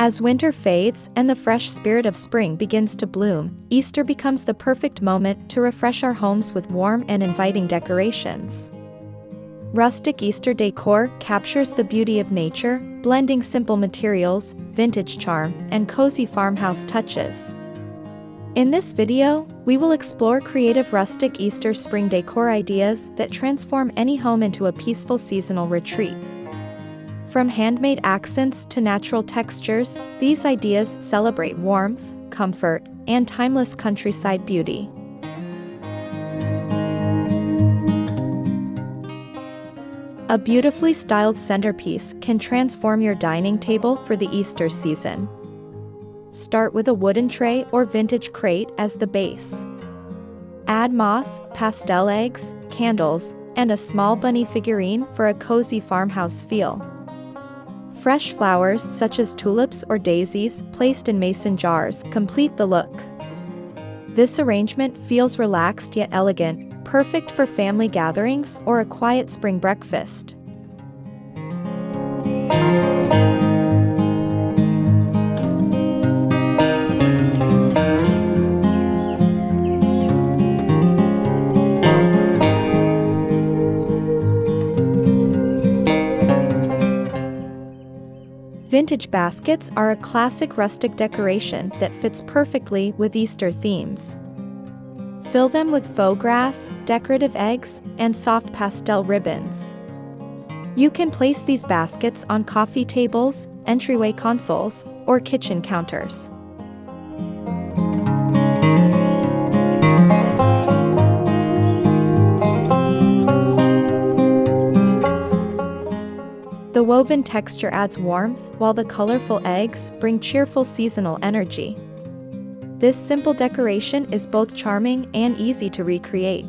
As winter fades and the fresh spirit of spring begins to bloom, Easter becomes the perfect moment to refresh our homes with warm and inviting decorations. Rustic Easter decor captures the beauty of nature, blending simple materials, vintage charm, and cozy farmhouse touches. In this video, we will explore creative rustic Easter spring decor ideas that transform any home into a peaceful seasonal retreat. From handmade accents to natural textures, these ideas celebrate warmth, comfort, and timeless countryside beauty. A beautifully styled centerpiece can transform your dining table for the Easter season. Start with a wooden tray or vintage crate as the base. Add moss, pastel eggs, candles, and a small bunny figurine for a cozy farmhouse feel. Fresh flowers such as tulips or daisies placed in mason jars complete the look. This arrangement feels relaxed yet elegant, perfect for family gatherings or a quiet spring breakfast. Vintage baskets are a classic rustic decoration that fits perfectly with Easter themes. Fill them with faux grass, decorative eggs, and soft pastel ribbons. You can place these baskets on coffee tables, entryway consoles, or kitchen counters. The woven texture adds warmth, while the colorful eggs bring cheerful seasonal energy. This simple decoration is both charming and easy to recreate.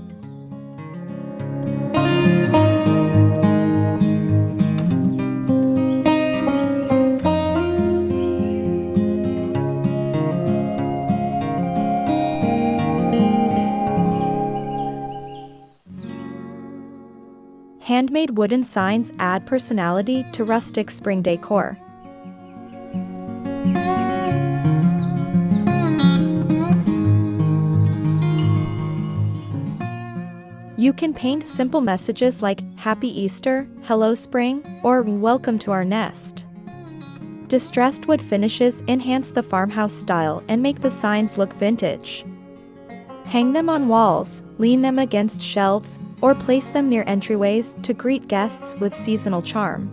Handmade wooden signs add personality to rustic spring decor. You can paint simple messages like Happy Easter, Hello Spring, or Welcome to our nest. Distressed wood finishes enhance the farmhouse style and make the signs look vintage. Hang them on walls, lean them against shelves, or place them near entryways to greet guests with seasonal charm.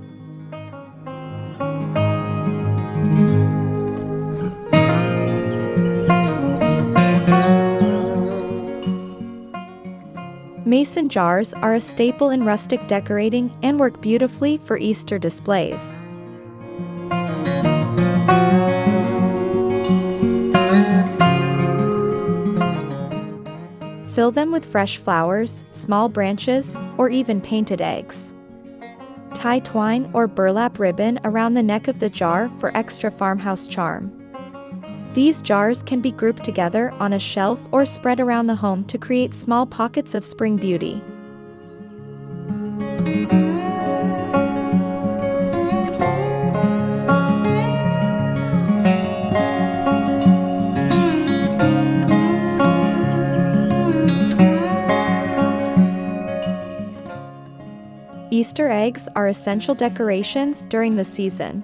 Mason jars are a staple in rustic decorating and work beautifully for Easter displays. Fill them with fresh flowers, small branches, or even painted eggs. Tie twine or burlap ribbon around the neck of the jar for extra farmhouse charm. These jars can be grouped together on a shelf or spread around the home to create small pockets of spring beauty. Easter eggs are essential decorations during the season.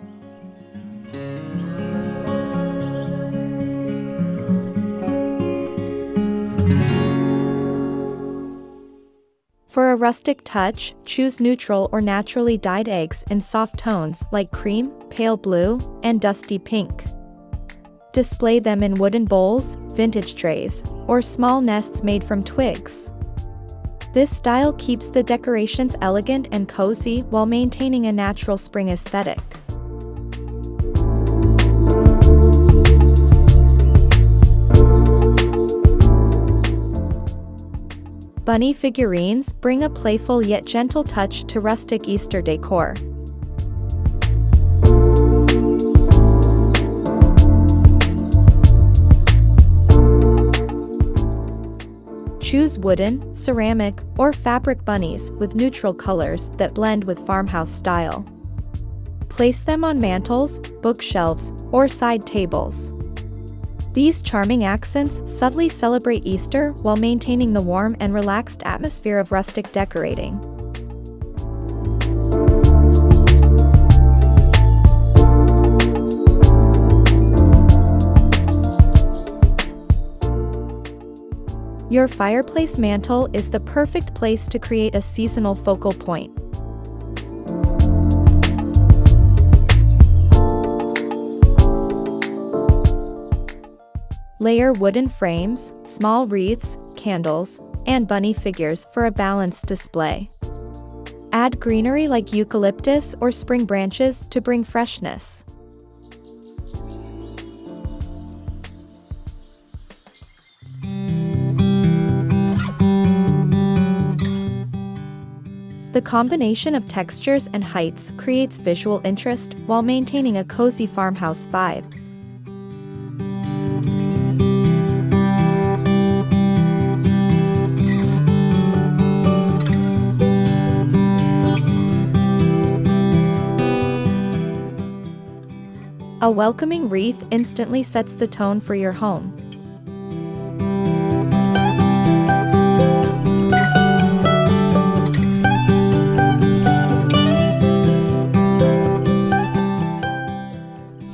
For a rustic touch, choose neutral or naturally dyed eggs in soft tones like cream, pale blue, and dusty pink. Display them in wooden bowls, vintage trays, or small nests made from twigs. This style keeps the decorations elegant and cozy while maintaining a natural spring aesthetic. Bunny figurines bring a playful yet gentle touch to rustic Easter decor. Choose wooden, ceramic, or fabric bunnies with neutral colors that blend with farmhouse style. Place them on mantels, bookshelves, or side tables. These charming accents subtly celebrate Easter while maintaining the warm and relaxed atmosphere of rustic decorating. Your fireplace mantel is the perfect place to create a seasonal focal point. Layer wooden frames, small wreaths, candles, and bunny figures for a balanced display. Add greenery like eucalyptus or spring branches to bring freshness. The combination of textures and heights creates visual interest while maintaining a cozy farmhouse vibe. A welcoming wreath instantly sets the tone for your home.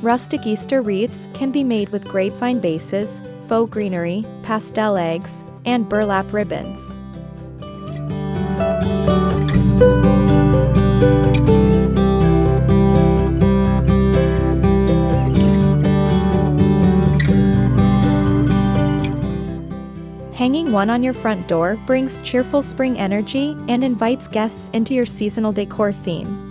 Rustic Easter wreaths can be made with grapevine bases, faux greenery, pastel eggs, and burlap ribbons. Hanging one on your front door brings cheerful spring energy and invites guests into your seasonal decor theme.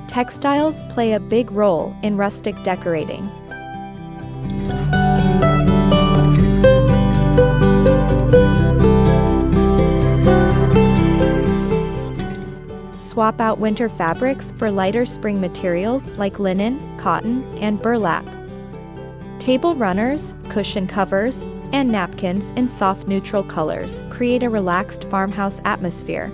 Textiles play a big role in rustic decorating. Swap out winter fabrics for lighter spring materials like linen, cotton, and burlap. Table runners, cushion covers, and napkins in soft neutral colors create a relaxed farmhouse atmosphere.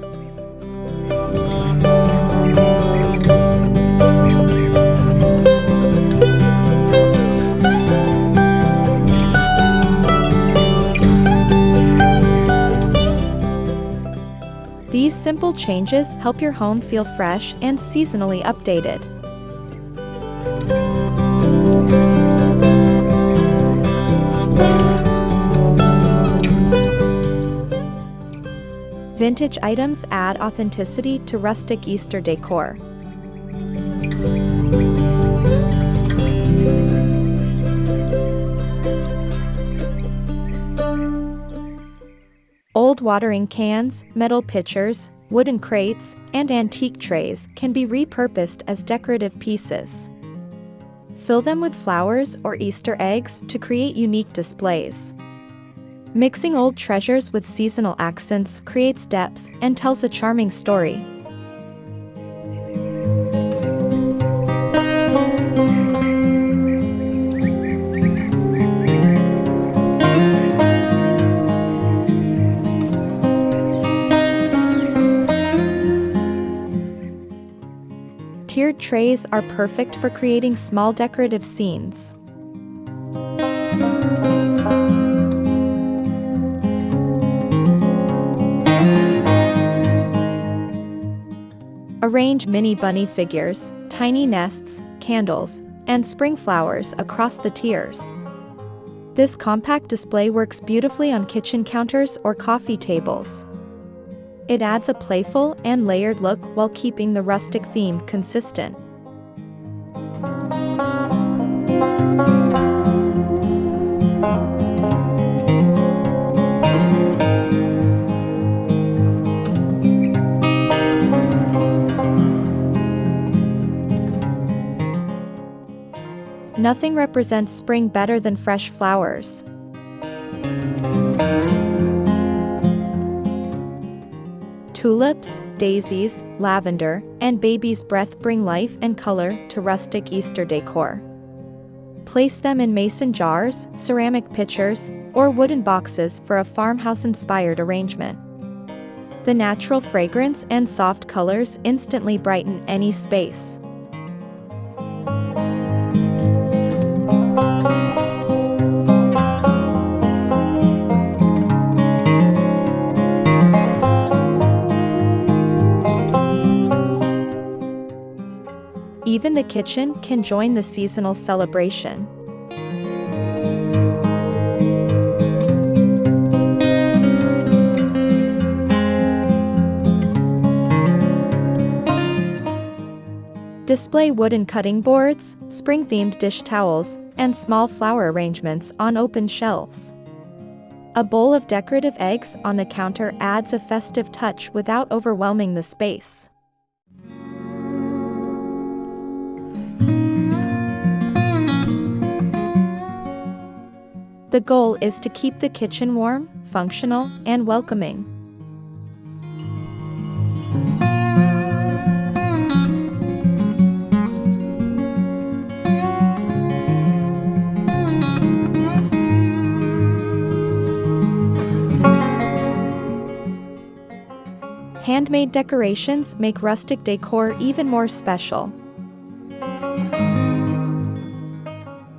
These simple changes help your home feel fresh and seasonally updated. Vintage items add authenticity to rustic Easter decor. Old watering cans, metal pitchers, wooden crates, and antique trays can be repurposed as decorative pieces. Fill them with flowers or Easter eggs to create unique displays. Mixing old treasures with seasonal accents creates depth and tells a charming story. Tiered trays are perfect for creating small decorative scenes. Arrange mini bunny figures, tiny nests, candles, and spring flowers across the tiers. This compact display works beautifully on kitchen counters or coffee tables. It adds a playful and layered look while keeping the rustic theme consistent. Nothing represents spring better than fresh flowers. Tulips, daisies, lavender, and baby's breath bring life and color to rustic Easter decor. Place them in mason jars, ceramic pitchers, or wooden boxes for a farmhouse-inspired arrangement. The natural fragrance and soft colors instantly brighten any space. Even the kitchen can join the seasonal celebration. Display wooden cutting boards, spring-themed dish towels, and small flower arrangements on open shelves. A bowl of decorative eggs on the counter adds a festive touch without overwhelming the space. The goal is to keep the kitchen warm, functional, and welcoming. Handmade decorations make rustic decor even more special.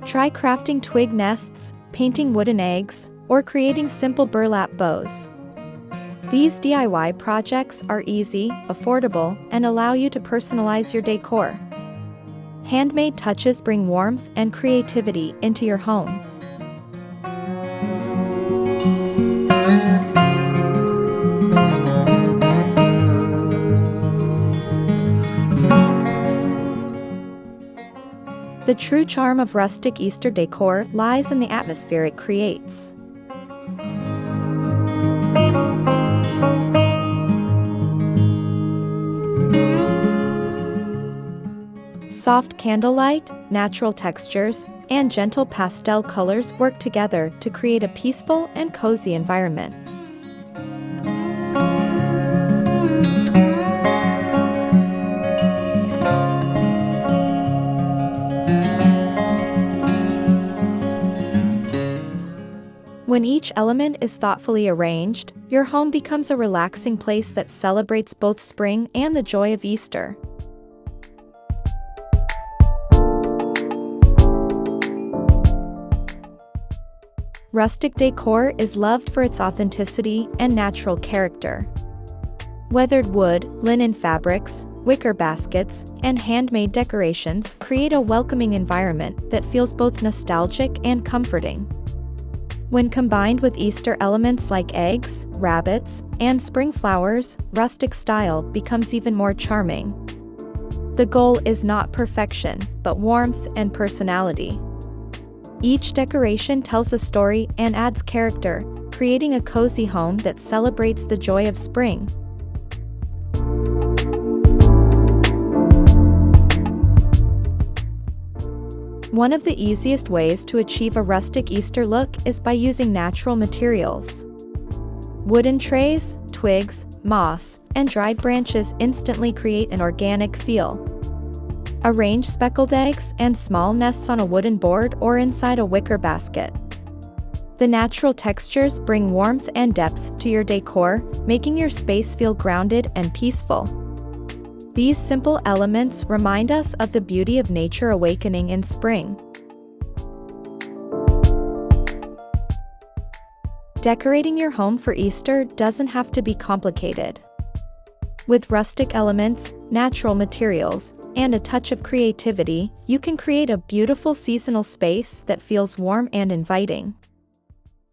Try crafting twig nests, painting wooden eggs, or creating simple burlap bows. These DIY projects are easy, affordable, and allow you to personalize your decor. Handmade touches bring warmth and creativity into your home. The true charm of rustic Easter decor lies in the atmosphere it creates. Soft candlelight, natural textures, and gentle pastel colors work together to create a peaceful and cozy environment. When each element is thoughtfully arranged, your home becomes a relaxing place that celebrates both spring and the joy of Easter. Rustic decor is loved for its authenticity and natural character. Weathered wood, linen fabrics, wicker baskets, and handmade decorations create a welcoming environment that feels both nostalgic and comforting. When combined with Easter elements like eggs, rabbits, and spring flowers, rustic style becomes even more charming. The goal is not perfection, but warmth and personality. Each decoration tells a story and adds character, creating a cozy home that celebrates the joy of spring. One of the easiest ways to achieve a rustic Easter look is by using natural materials. Wooden trays, twigs, moss, and dried branches instantly create an organic feel. Arrange speckled eggs and small nests on a wooden board or inside a wicker basket. The natural textures bring warmth and depth to your decor, making your space feel grounded and peaceful. These simple elements remind us of the beauty of nature awakening in spring. Decorating your home for Easter doesn't have to be complicated. With rustic elements, natural materials, and a touch of creativity, you can create a beautiful seasonal space that feels warm and inviting.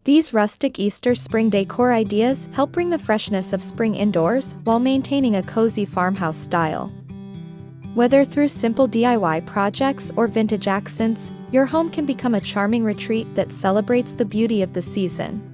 These rustic Easter spring decor ideas help bring the freshness of spring indoors while maintaining a cozy farmhouse style. Whether through simple DIY projects or vintage accents, your home can become a charming retreat that celebrates the beauty of the season.